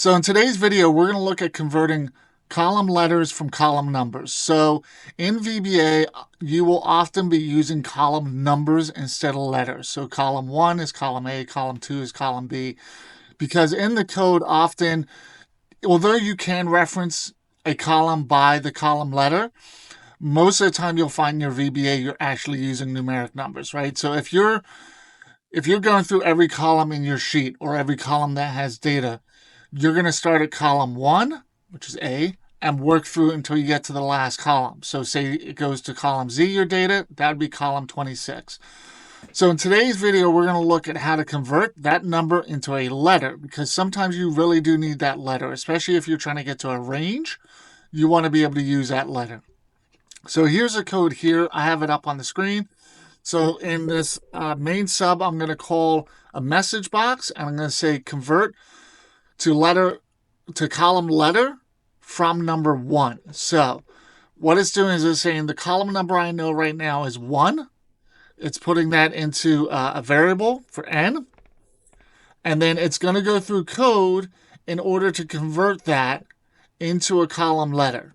So in today's video, we're going to look at converting column letters from column numbers. So in VBA, you will often be using column numbers instead of letters. So column 1 is column A, column 2 is column B, because in the code often, although you can reference a column by the column letter, most of the time you'll find in your VBA you're actually using numeric numbers, right? So if you're going through every column in your sheet or every column that has data, you're going to start at column 1, which is A, and work through until you get to the last column. So say it goes to column Z, your data, that would be column 26. So in today's video, we're going to look at how to convert that number into a letter, because sometimes you really do need that letter, especially if you're trying to get to a range. You want to be able to use that letter. So here's a code here. I have it up on the screen. So in this main sub, I'm going to call a message box, and I'm going to say convert to column letter from number 1. So what it's doing is it's saying the column number I know right now is 1. It's putting that into a variable for n. And then it's going to go through code in order to convert that into a column letter.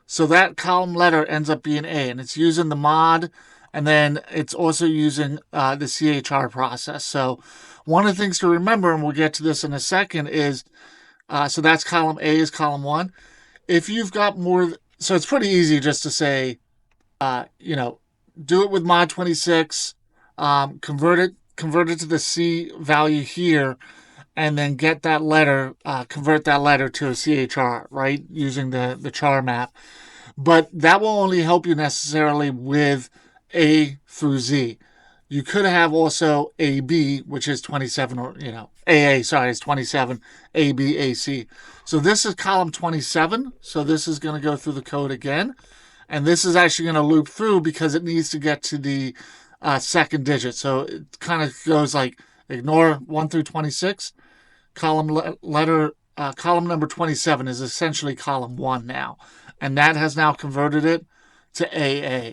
So that column letter ends up being A, and it's using the mod, and then it's also using the CHR process. So one of the things to remember, and we'll get to this in a second, is, so that's column A is column 1. If you've got more, so it's pretty easy just to say, do it with mod 26, convert it to the C value here, and then get that letter, convert that letter to a CHR, right, using the char map. But that will only help you necessarily with A through Z. You could have also AB, which is 27, or, AA, sorry, is 27, AB, AC. So this is column 27. So this is going to go through the code again. And this is actually going to loop through because it needs to get to the second digit. So it kind of goes like, ignore 1 through 26. Column number 27 is essentially column 1 now. And that has now converted it to AA.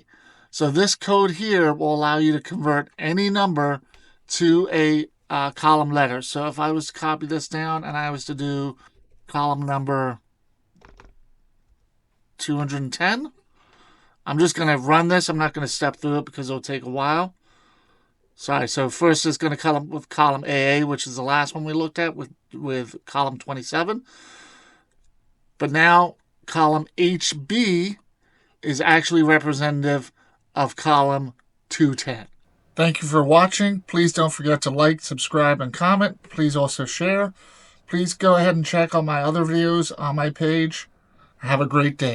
So this code here will allow you to convert any number to a column letter. So if I was to copy this down and I was to do column number 210, I'm just going to run this. I'm not going to step through it because it'll take a while. Sorry, so first it's going to come with column AA, which is the last one we looked at with column 27. But now column HB is actually representative of column 210. Thank you for watching. Please don't forget to like, subscribe, and comment. Please also share. Please go ahead and check out my other videos on my page. Have a great day.